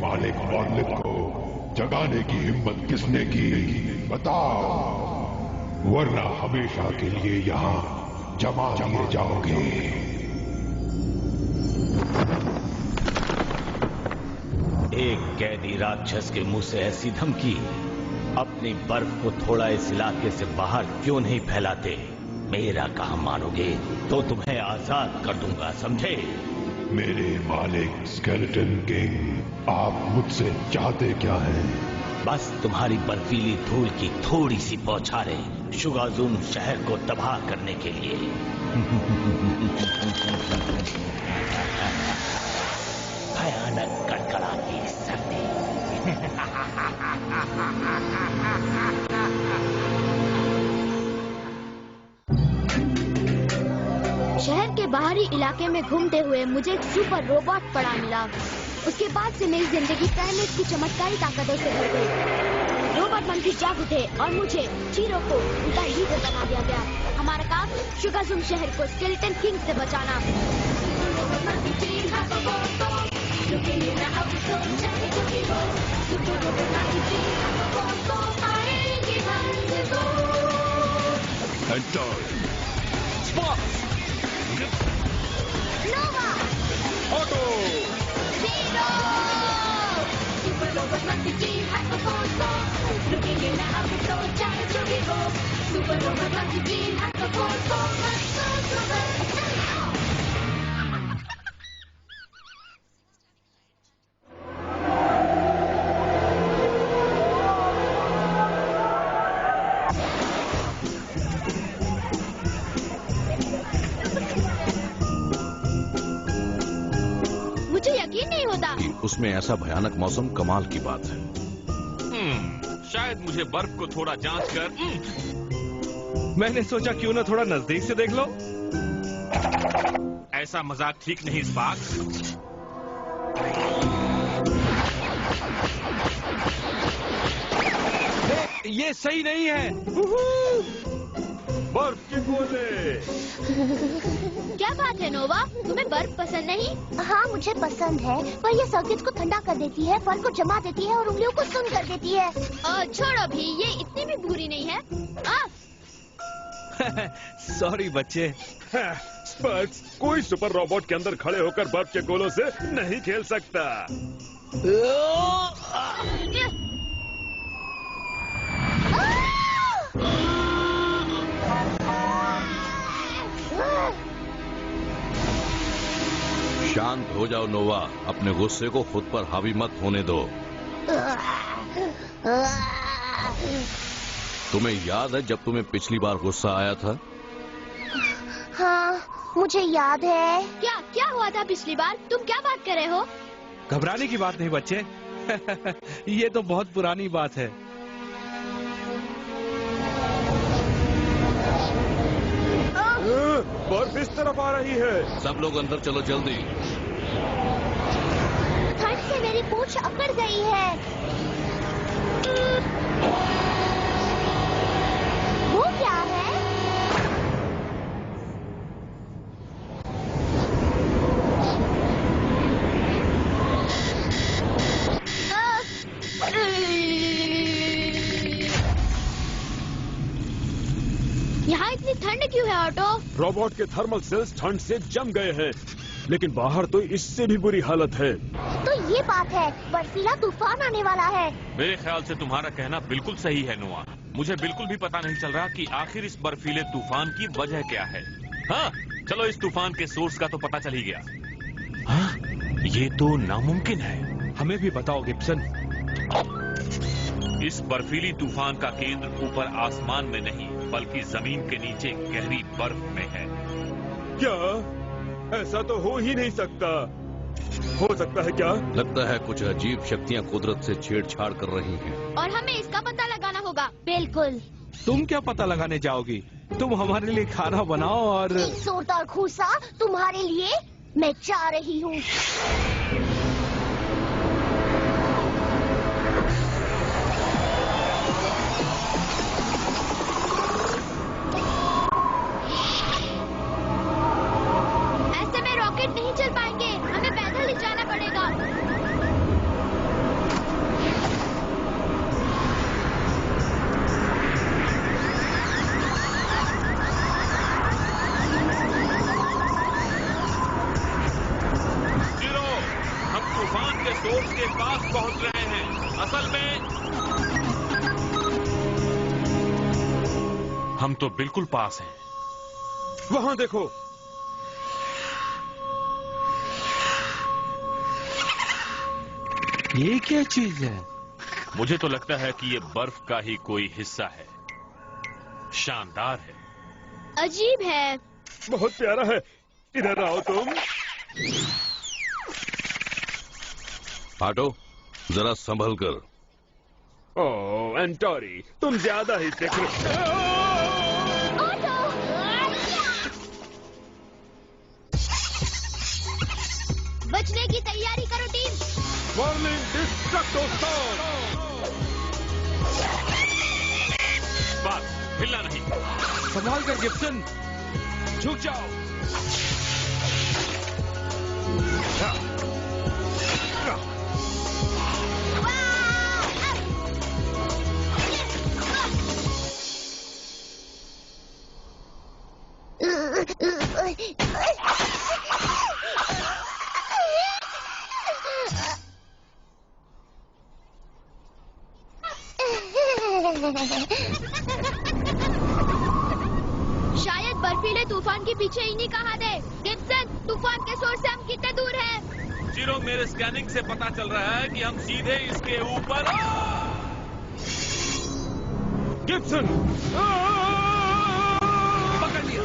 मालिक मौलिक को जगाने की हिम्मत किसने की? बताओ, वरना हमेशा के लिए यहाँ जमा दिए जाओगे। एक कैदी राक्षस के मुंह से ऐसी धमकी, अपनी बर्फ को थोड़ा इस इलाके से बाहर क्यों नहीं फैलाते? मेरा कहा मानोगे तो तुम्हें आजाद कर दूंगा, समझे? मेरे मालिक स्केलेटन किंग, आप मुझसे चाहते क्या हैं? बस तुम्हारी बर्फीली धूल की थोड़ी सी बौछारें शुगाजुम शहर को तबाह करने के लिए। भयानक कड़कड़ाती सर्दी। शहर के बाहरी इलाके में घूमते हुए मुझे एक सुपर रोबोट पड़ा मिला। उसके बाद से मेरी जिंदगी पहले की चमत्कारी ताकतों से भर गई। रोबोट मंत्री जाग उठे और मुझे चीरों को उनका लीडर बना दिया गया। हमारा काम शुगाजुम शहर को स्केलेटन किंग से बचाना। नोवा! ऑटो! मुझे यकीन नहीं होता उसमें ऐसा भयानक मौसम कमाल की बात है। शायद मुझे बर्फ को थोड़ा जांच कर मैंने सोचा क्यों ना थोड़ा नजदीक से देख लो। ऐसा मजाक ठीक नहीं स्पार्क। ये सही नहीं है। बर्फ के गोले। क्या बात है नोवा, तुम्हें बर्फ पसंद नहीं? हाँ मुझे पसंद है, पर ये सर्किट्स को ठंडा कर देती है, फल को जमा देती है और उंगलियों को सुन्न कर देती है। छोड़ो भी, ये इतनी भी बुरी नहीं है। सॉरी बच्चे। स्पार्क्स, कोई सुपर रोबोट के अंदर खड़े होकर बर्फ के गोलों से नहीं खेल सकता। शांत हो जाओ नोवा, अपने गुस्से को खुद पर हावी मत होने दो। तुम्हें याद है जब तुम्हें पिछली बार गुस्सा आया था? हाँ मुझे याद है। क्या हुआ था पिछली बार? तुम क्या बात कर रहे हो? घबराने की बात नहीं बच्चे। ये तो बहुत पुरानी बात है। बर्फ इस तरफ आ रही है। सब लोग अंदर चलो जल्दी। ठंड से मेरी पूंछ अकड़ गई है। वो क्या है? यहाँ इतनी ठंड क्यों है ऑटो? रोबोट के थर्मल सेल्स ठंड से जम गए हैं, लेकिन बाहर तो इससे भी बुरी हालत है। तो ये बात है, बर्फीला तूफान आने वाला है। मेरे ख्याल से तुम्हारा कहना बिल्कुल सही है नोआ। मुझे बिल्कुल भी पता नहीं चल रहा कि आखिर इस बर्फीले तूफान की वजह क्या है। हाँ, चलो इस तूफान के सोर्स का तो पता चल ही गया। हाँ, ये तो नामुमकिन है। हमें भी बताओ गिब्सन। इस बर्फीली तूफान का केंद्र ऊपर आसमान में नहीं, बल्कि जमीन के नीचे गहरी बर्फ में है। क्या? ऐसा तो हो ही नहीं सकता। हो सकता है क्या? लगता है कुछ अजीब शक्तियाँ कुदरत से छेड़छाड़ कर रही हैं। और हमें इसका पता लगाना होगा। बिल्कुल। तुम क्या पता लगाने जाओगी? तुम हमारे लिए खाना बनाओ और एक जोरदार घूसा तुम्हारे लिए मैं जा रही हूँ। ऐसे में रॉकेट नहीं चल पाएंगे, हमें पैदल ही जाना पड़ेगा। पास पहुंच रहे हैं। असल में हम तो बिल्कुल पास हैं। वहां देखो। ये क्या चीज है? मुझे तो लगता है कि ये बर्फ का ही कोई हिस्सा है। शानदार है। अजीब है। बहुत प्यारा है। इधर आओ तुम। ऑटो, जरा संभल कर। ओह एंटोरी, तुम ज्यादा ही देख रहे हो। बचने की तैयारी करो टीम। Warning डिस्ट्रक्टो storm. बस हिलना नहीं। संभाल कर गिब्सन, झुक जाओ। शायद बर्फीले तूफान के पीछे इन्हीं का हाथ है। गिब्सन, तूफान के सोर्स से हम कितने दूर हैं? जीरो, मेरे स्कैनिंग से पता चल रहा है कि हम सीधे इसके ऊपर। गिब्सन, पकड़ लिया।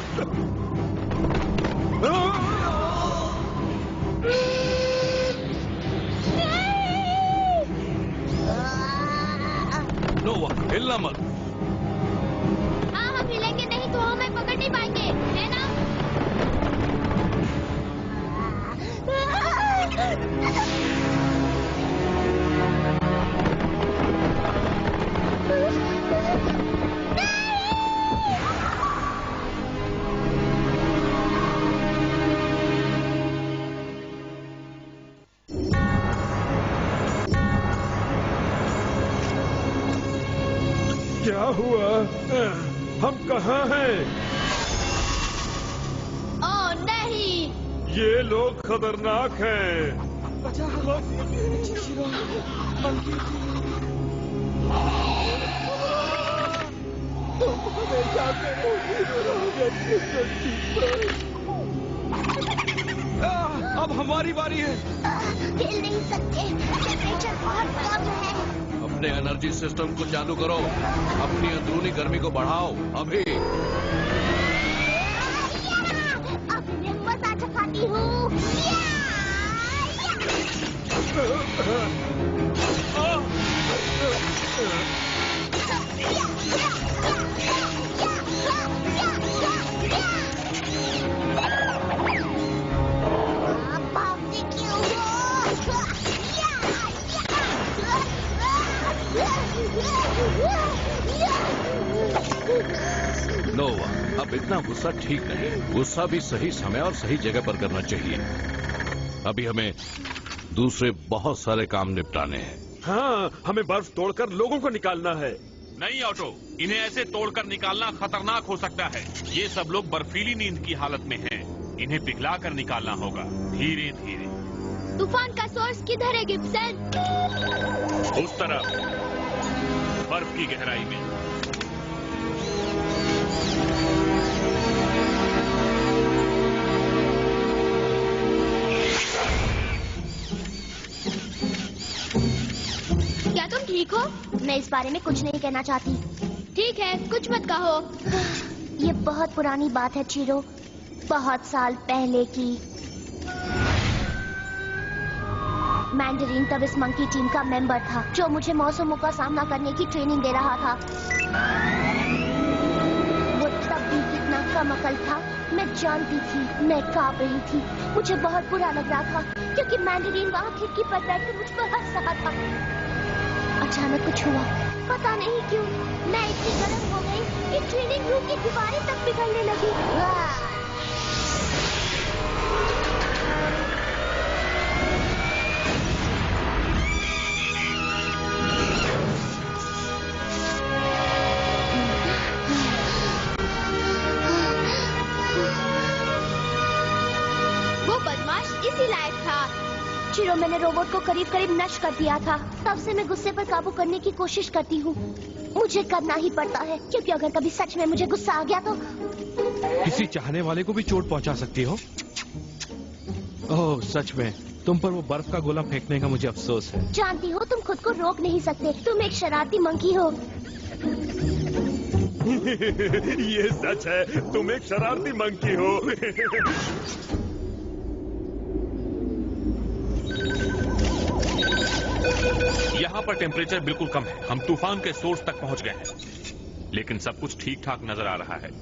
नोवा, हिलना मत। हाँ, हम हिलेंगे नहीं तो हमें पकड़ नहीं पाएंगे, है ना? क्या हुआ? हम कहाँ हैं? ओह नहीं! ये लोग खतरनाक हैं। अब हमारी बारी है। हिल नहीं सकते, टेम्परेचर बहुत कम है। अपने एनर्जी सिस्टम को चालू करो। अपनी अंदरूनी गर्मी को बढ़ाओ अभी। अब मैं मजा चखाती हूँ। नोवा, अब इतना गुस्सा ठीक नहीं। गुस्सा भी सही समय और सही जगह पर करना चाहिए। अभी हमें दूसरे बहुत सारे काम निपटाने हैं। हाँ, हमें बर्फ तोड़कर लोगों को निकालना है। नहीं ऑटो, इन्हें ऐसे तोड़कर निकालना खतरनाक हो सकता है। ये सब लोग बर्फीली नींद की हालत में हैं। इन्हें पिघला कर निकालना होगा, धीरे धीरे। तूफान का सोर्स किधर है गिब्सन? उस तरफ, बर्फ की गहराई में। क्या तुम ठीक हो? मैं इस बारे में कुछ नहीं कहना चाहती। ठीक है, कुछ मत कहो। ये बहुत पुरानी बात है चीरो, बहुत साल पहले की। मैंडरीन तब इस मंकी टीम का मेंबर था, जो मुझे मौसमों का सामना करने की ट्रेनिंग दे रहा था। वो तब भी कितना कम अकल था, मैं जानती थी। मैं कांप रही थी, मुझे बहुत बुरा लग रहा था, क्योंकि मैंडरीन वहाँ खिड़की पर बैठकर मुझ पर हंस रहा था। अचानक कुछ हुआ, पता नहीं क्यों। मैं इतनी गर्म हो गई कि ट्रेनिंग रूम की दीवारें तक पिघलने लगी। वो बदमाश इसी लायक था। चिरो, मैंने रोबोट को करीब करीब नष्ट कर दिया था। तब से मैं गुस्से पर काबू करने की कोशिश करती हूँ। मुझे करना ही पड़ता है, क्योंकि अगर कभी सच में मुझे गुस्सा आ गया तो किसी चाहने वाले को भी चोट पहुंचा सकती हो। ओह, सच में तुम पर वो बर्फ का गोला फेंकने का मुझे अफसोस है। जानती हो, तुम खुद को रोक नहीं सकते। तुम एक शरारती मंकी हो। ये सच है, तुम एक शरारती मंकी हो। यहाँ पर टेम्परेचर बिल्कुल कम है। हम तूफान के सोर्स तक पहुंच गए हैं, लेकिन सब कुछ ठीक ठाक नजर आ रहा है।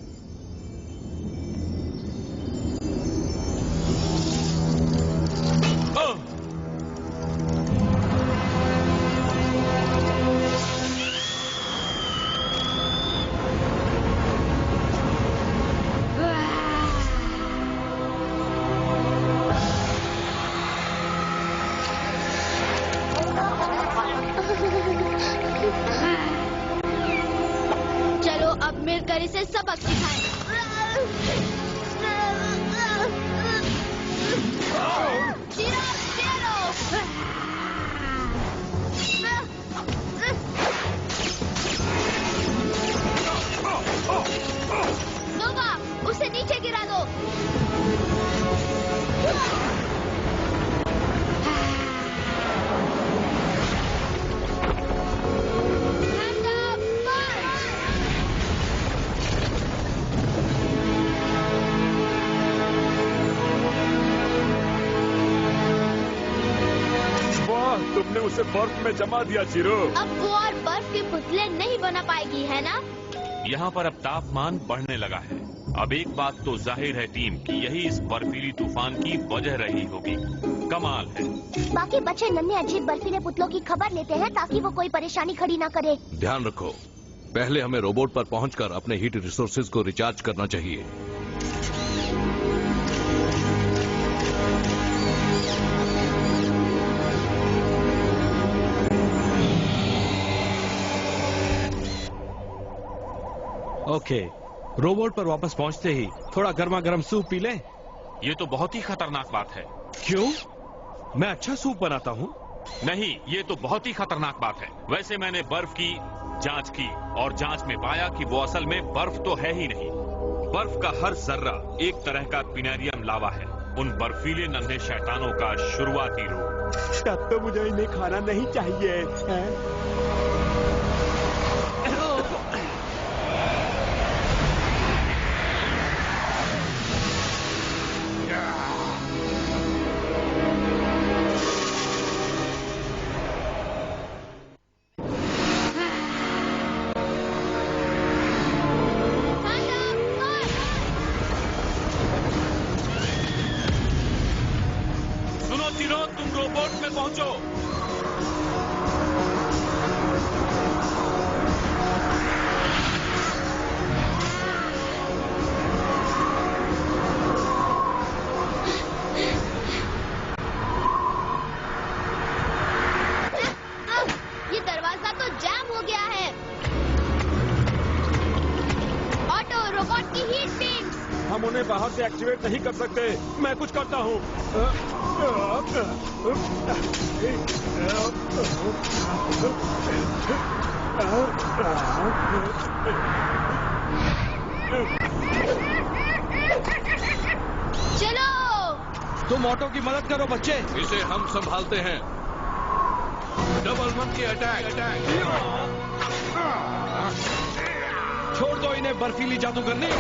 चलो अब मिलकर इसे सबक सिखाएं। चिरो, चिरो। नोवा, उसे नीचे गिरा दो। तुमने उसे बर्फ में जमा दिया चिरो। अब वो और बर्फ के पुतले नहीं बना पाएगी, है ना? यहाँ पर अब तापमान बढ़ने लगा है। अब एक बात तो जाहिर है टीम कि यही इस बर्फीली तूफान की वजह रही होगी। कमाल है। बाकी बच्चे नन्हे अजीब बर्फीले पुतलों की खबर लेते हैं ताकि वो कोई परेशानी खड़ी ना करे। ध्यान रखो, पहले हमें रोबोट पर पहुंचकर अपने हीट रिसोर्सेज को रिचार्ज करना चाहिए। ओके, रोबोट पर वापस पहुंचते ही थोड़ा गर्मा गर्म सूप पी लें। ये तो बहुत ही खतरनाक बात है। क्यों? मैं अच्छा सूप बनाता हूँ। नहीं, ये तो बहुत ही खतरनाक बात है। वैसे मैंने बर्फ की जांच की और जांच में पाया कि वो असल में बर्फ तो है ही नहीं। बर्फ का हर जर्रा एक तरह का पिनेरियम लावा है, उन बर्फीले नन्हे शैतानों का शुरुआती रूप। तब तो मुझे इन्हें खाना नहीं चाहिए। सुनो चिरो, तुम रोबोट में पहुंचो। ये दरवाजा तो जैम हो गया है। ऑटो, रोबोट की हीट बीम्स। हम उन्हें बाहर से एक्टिवेट नहीं कर सकते। मैं कुछ करता हूँ। चलो। तुम ऑटो की मदद करो बच्चे। इसे हम संभालते हैं। Double monkey attack. छोड़ दो इन्हें बर्फीली जादूगरनी।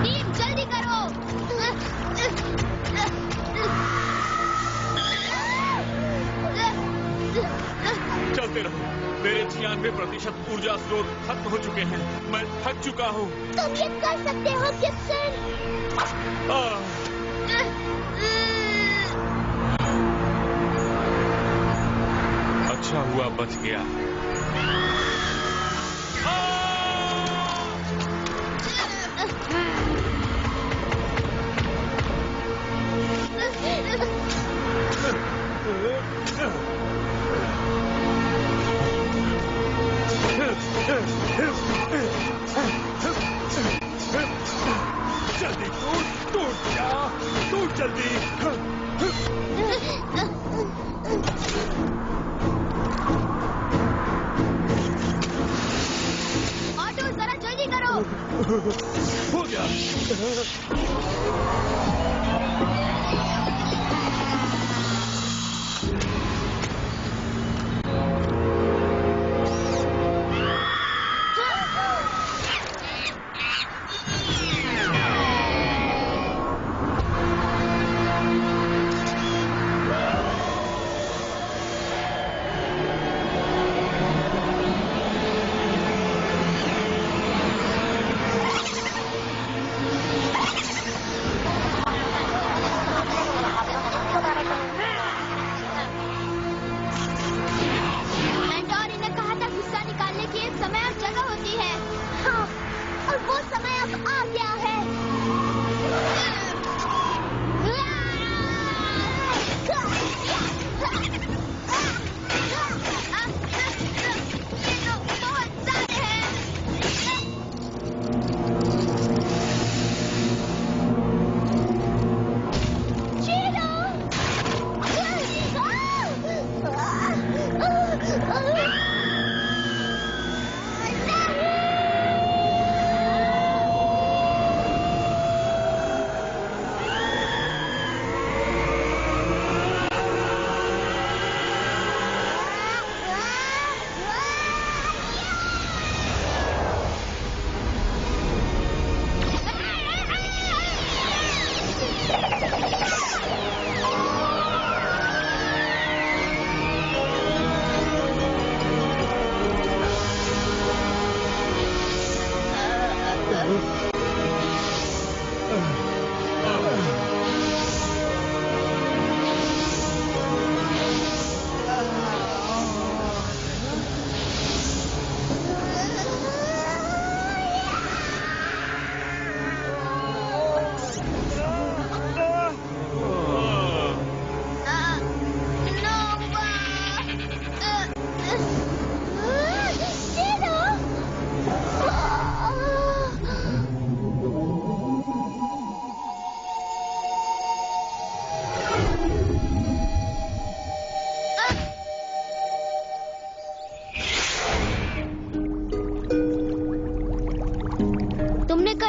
टीम जल्दी करो। चलते रहो। मेरे 96% ऊर्जा स्रोत खत्म हो चुके हैं। मैं थक चुका हूँ। तुम ये कर सकते हो गिब्सन। अच्छा हुआ बच गया। जल्दी टूट जा, टूट जल्दी। ऑटो जरा जल्दी करो। हो गया।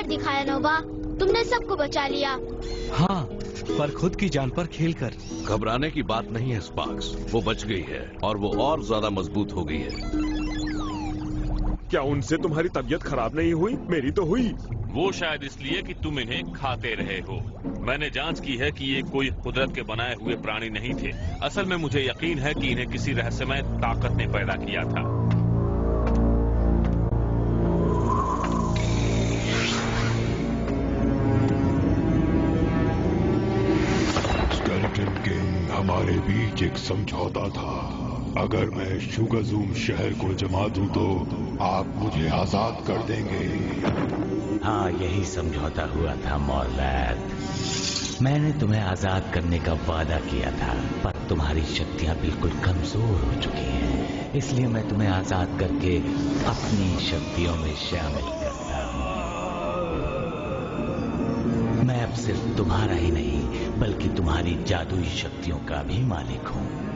दिखाया नोवा, तुमने सबको बचा लिया। हाँ, पर खुद की जान पर खेलकर। घबराने की बात नहीं है स्पार्क्स, वो बच गई है और वो और ज्यादा मजबूत हो गई है। क्या उनसे तुम्हारी तबीयत खराब नहीं हुई? मेरी तो हुई। वो शायद इसलिए कि तुम इन्हें खाते रहे हो। मैंने जांच की है कि ये कोई कुदरत के बनाए हुए प्राणी नहीं थे। असल में मुझे यकीन है कि इन्हें किसी रहस्यमय ताकत ने पैदा किया था। स्केलेटन किंग, हमारे बीच एक समझौता था। अगर मैं शुगरज़ूम शहर को जमा दूं तो आप मुझे आजाद कर देंगे। हाँ, यही समझौता हुआ था मॉर्लैथ। मैंने तुम्हें आजाद करने का वादा किया था, पर तुम्हारी शक्तियां बिल्कुल कमजोर हो चुकी हैं। इसलिए मैं तुम्हें आजाद करके अपनी शक्तियों में शामिल करता हूँ। मैं अब सिर्फ तुम्हारा ही नहीं, बल्कि तुम्हारी जादुई शक्तियों का भी मालिक हूँ।